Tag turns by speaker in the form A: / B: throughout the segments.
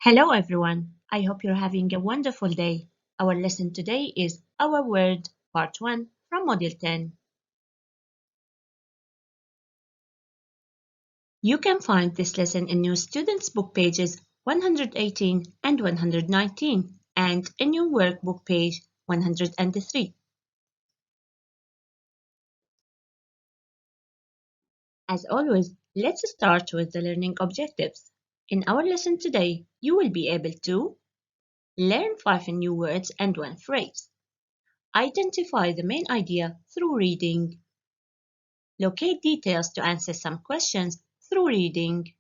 A: Hello, everyone. I hope you're having a wonderful day. Our lesson today is Our Word, Part 1 from Module 10. You can find this lesson in your students' book pages 118 and 119 and in your workbook page 103. As always, let's start with the learning objectives. In our lesson today, you will be able to learn 5 new words and 1 phrase. Identify the main idea through reading. Locate details to answer some questions through reading.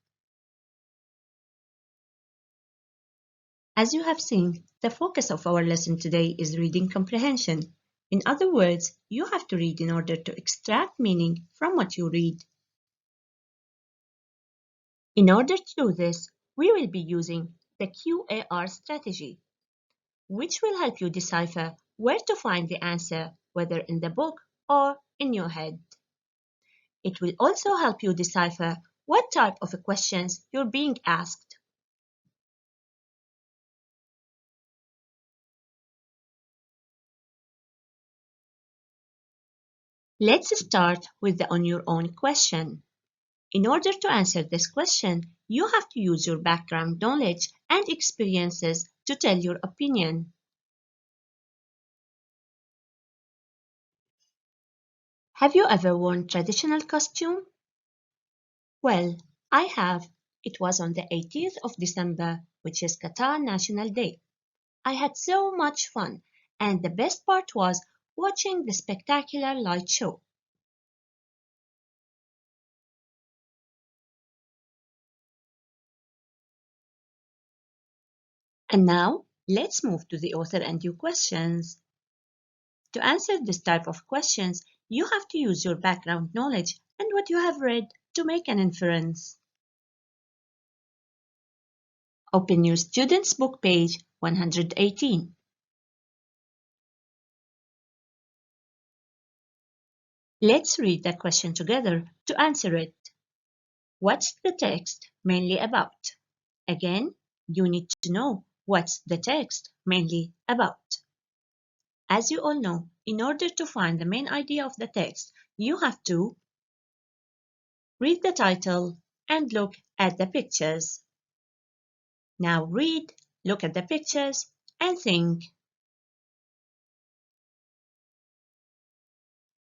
A: As you have seen, the focus of our lesson today is reading comprehension. In other words, you have to read in order to extract meaning from what you read. In order to do this, we will be using the QAR strategy, which will help you decipher where to find the answer, whether in the book or in your head. It will also help you decipher what type of questions you're being asked. Let's start with the on your own question. In order to answer this question, you have to use your background knowledge and experiences to tell your opinion. Have you ever worn traditional costume? Well, I have. It was on the 18th of December, which is Qatar National Day. I had so much fun, and the best part was watching the spectacular light show. And now, let's move to the author and you questions. To answer this type of questions, you have to use your background knowledge and what you have read to make an inference. Open your student's book page 118. Let's read the question together to answer it. What's the text mainly about? Again, you need to know what's the text mainly about. As you all know, in order to find the main idea of the text, you have to read the title and look at the pictures. Now read, look at the pictures, and think.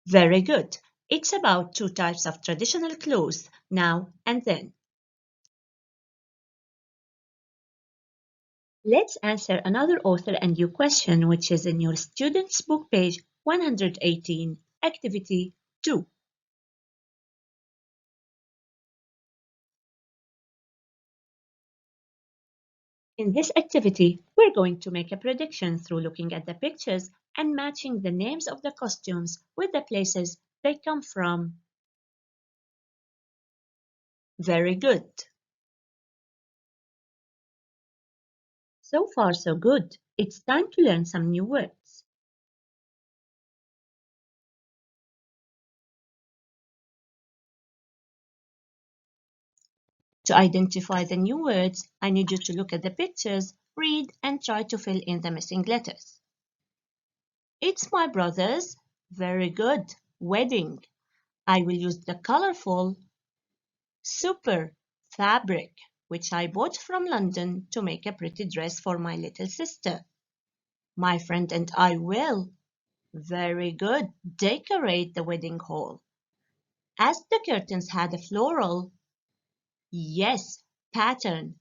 A: Very good. It's about 2 types of traditional clothes, now and then. Let's answer another author and you question, which is in your student's book page 118, Activity 2. In this activity, we're going to make a prediction through looking at the pictures and matching the names of the costumes with the places they come from. Very good. So far, so good. It's time to learn some new words. To identify the new words, I need you to look at the pictures, read, and try to fill in the missing letters. It's my brother's. Very good. Wedding. I will use the colorful super fabric, which I bought from London to make a pretty dress for my little sister. My friend and I will. Very good. Decorate the wedding hall. As the curtains had a floral, yes, pattern,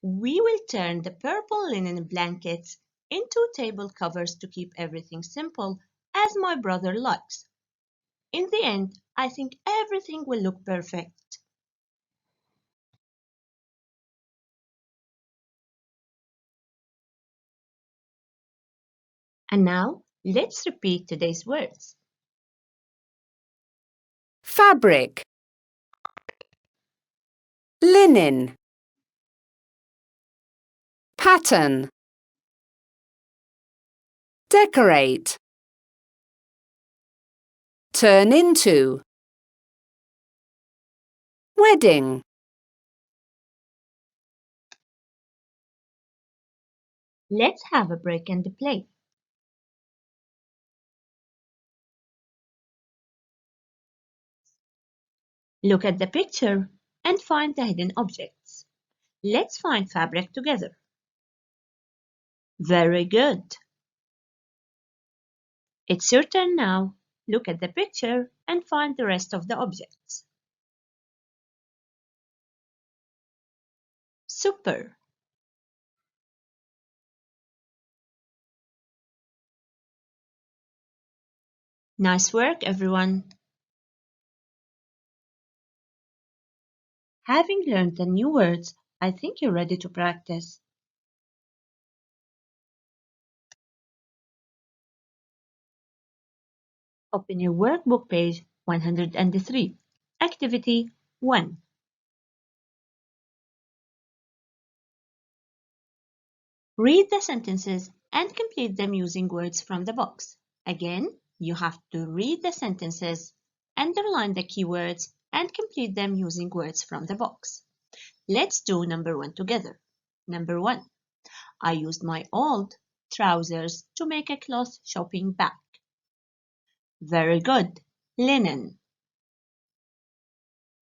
A: we will turn the purple linen blankets into table covers to keep everything simple as my brother likes. In the end, I think everything will look perfect. And now, let's repeat today's words.
B: Fabric, linen, pattern, decorate, turn into, wedding.
A: Let's have a break and play. Look at the picture and find the hidden objects. Let's find fabric together. Very good. It's your turn now. Look at the picture and find the rest of the objects. Super. Nice work, everyone. Having learned the new words, I think you're ready to practice. Open your workbook page 103. Activity 1. Read the sentences and complete them using words from the box. Again, you have to read the sentences, underline the keywords, and complete them using words from the box. Let's do number 1 together. Number 1. I used my old trousers to make a cloth shopping bag. Very good. Linen.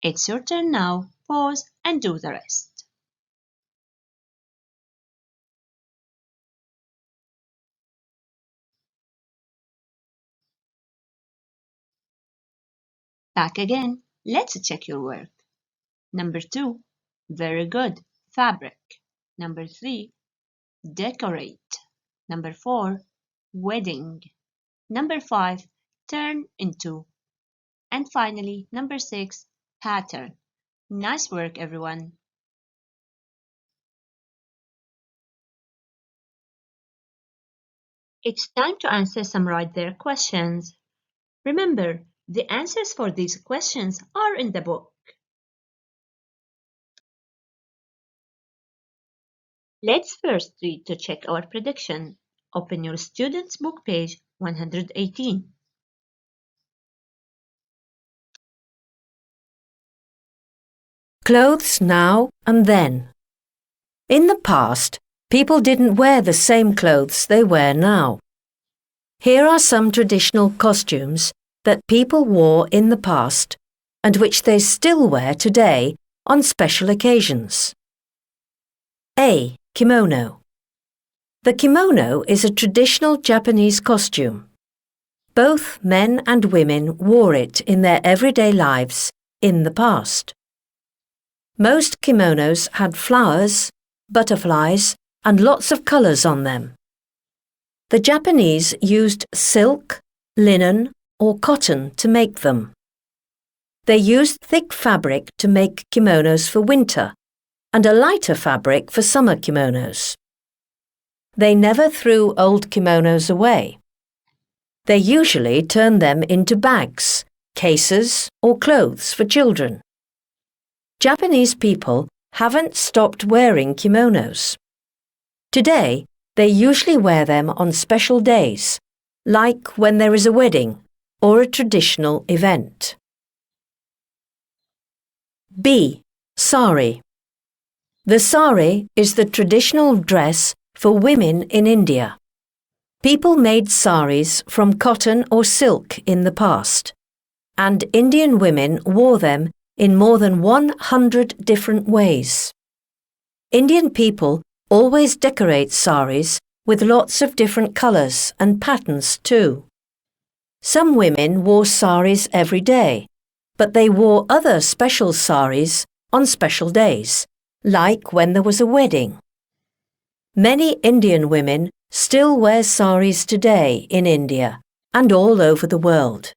A: It's your turn now. Pause and do the rest. Back again. Let's check your work. Number 2. Very good. Fabric. Number 3. Decorate. Number 4. Wedding. Number 5. Turn into. And finally, number 6. Pattern. Nice work, everyone. It's time to answer some right there questions. Remember, the answers for these questions are in the book. Let's first read to check our prediction. Open your student's book page 118.
C: Clothes now and then. In the past, people didn't wear the same clothes they wear now. Here are some traditional costumes that people wore in the past and which they still wear today on special occasions. A. Kimono. The kimono is a traditional Japanese costume. Both men and women wore it in their everyday lives in the past. Most kimonos had flowers, butterflies, and lots of colours on them. The Japanese used silk, linen, or cotton to make them. They used thick fabric to make kimonos for winter and a lighter fabric for summer kimonos. They never threw old kimonos away. They usually turned them into bags, cases, or clothes for children. Japanese people haven't stopped wearing kimonos. Today, they usually wear them on special days, like when there is a wedding or a traditional event. B. Sari. The sari is the traditional dress for women in India. People made saris from cotton or silk in the past, and Indian women wore them in more than 100 different ways. Indian people always decorate saris with lots of different colours and patterns too. Some women wore saris every day, but they wore other special saris on special days, like when there was a wedding. Many Indian women still wear saris today in India and all over the world.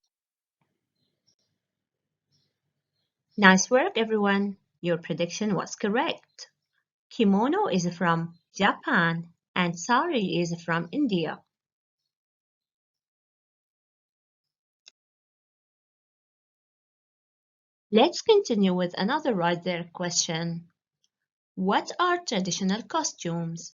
A: Nice work, everyone. Your prediction was correct. Kimono is from Japan and sari is from India. Let's continue with another right there question. What are traditional costumes?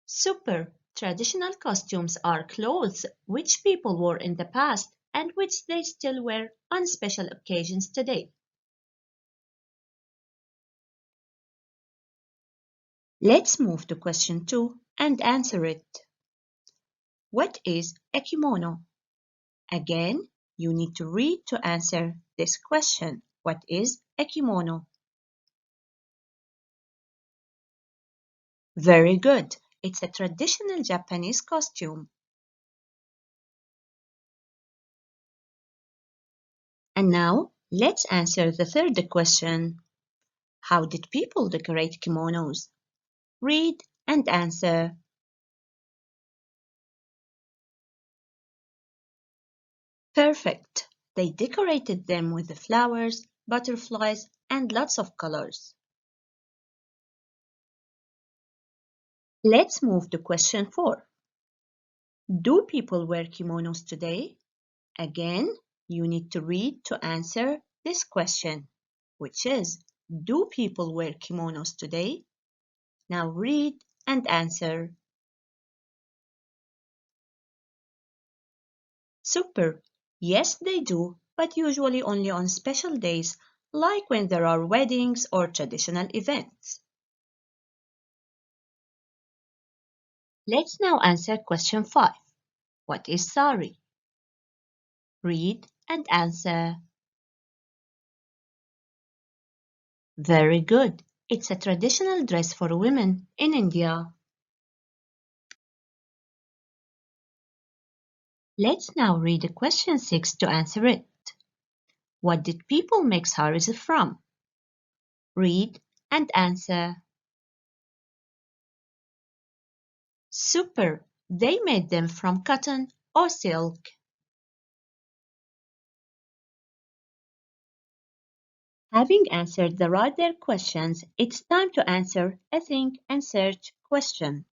A: Super! Traditional costumes are clothes which people wore in the past and which they still wear on special occasions today. Let's move to question 2 and answer it. What is a kimono? Again, you need to read to answer this question. What is a kimono? Very good. It's a traditional Japanese costume. And now, let's answer the third question. How did people decorate kimonos? Read and answer. Perfect. They decorated them with the flowers, butterflies, and lots of colors. Let's move to question 4. Do people wear kimonos today? Again, you need to read to answer this question, which is, do people wear kimonos today? Now read and answer. Super! Yes, they do, but usually only on special days, like when there are weddings or traditional events. Let's now answer question 5. What is sari? Read and answer. Very good. It's a traditional dress for women in India. Let's now read question 6 to answer it. What did people make saris from? Read and answer. Super! They made them from cotton or silk. Having answered the right there questions, it's time to answer a think and search question.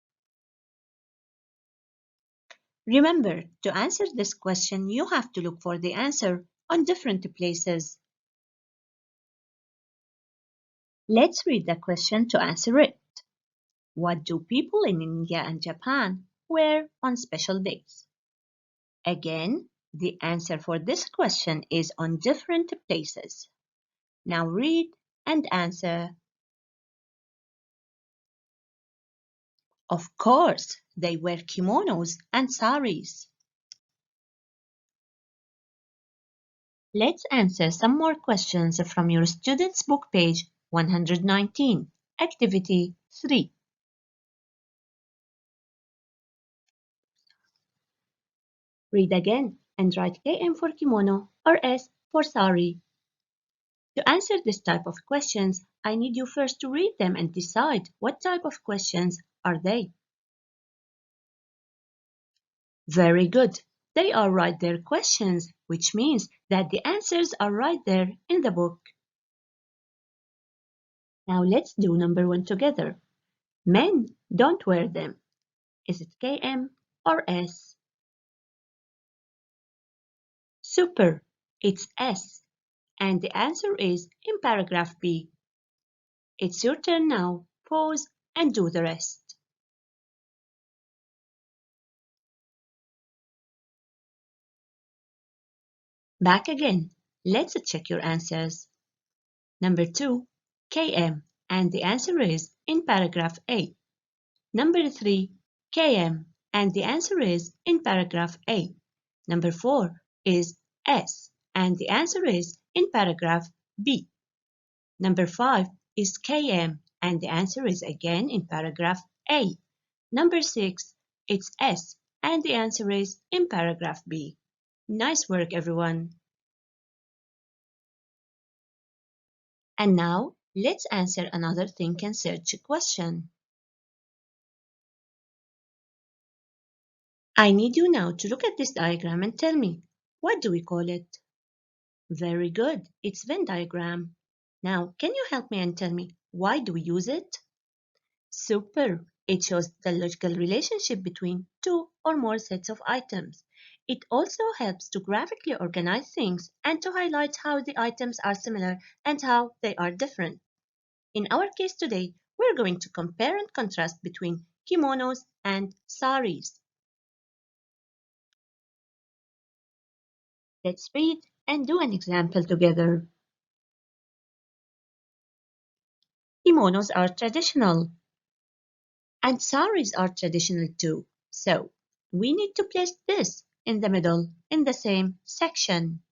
A: Remember, to answer this question, you have to look for the answer on different places. Let's read the question to answer it. What do people in India and Japan wear on special days? Again, the answer for this question is on different places. Now read and answer. Of course, they wear kimonos and saris. Let's answer some more questions from your student's book page 119, Activity 3. Read again and write KM for kimono or S for sari. To answer this type of questions, I need you first to read them and decide what type of questions are they. Very good. They are right there questions, which means that the answers are right there in the book. Now let's do number 1 together. Men don't wear them. Is it KM or S? Super! It's S. And the answer is in paragraph B. It's your turn now. Pause and do the rest. Back again. Let's check your answers. Number 2, KM, and the answer is in paragraph A. Number 3, KM, and the answer is in paragraph A. Number 4 is S, and the answer is in paragraph B. Number 5 is KM, and the answer is again in paragraph A. Number 6, it's S, and the answer is in paragraph B. Nice work, everyone. And now, let's answer another think and search question. I need you now to look at this diagram and tell me, what do we call it? Very good, it's Venn diagram. Now, can you help me and tell me, why do we use it? Super, it shows the logical relationship between two or more sets of items. It also helps to graphically organize things and to highlight how the items are similar and how they are different. In our case today, we're going to compare and contrast between kimonos and saris. Let's read and do an example together. Kimonos are traditional. And saris are traditional too. So we need to place this in the middle in the same section.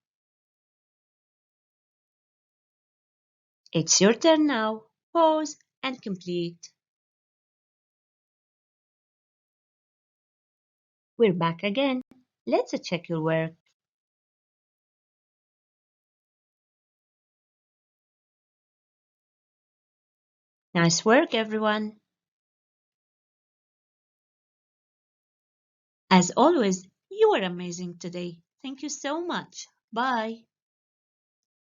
A: It's your turn now. Pause and complete. We're back again. Let's check your work. Nice work, everyone. As always, you are amazing today. Thank you so much. Bye.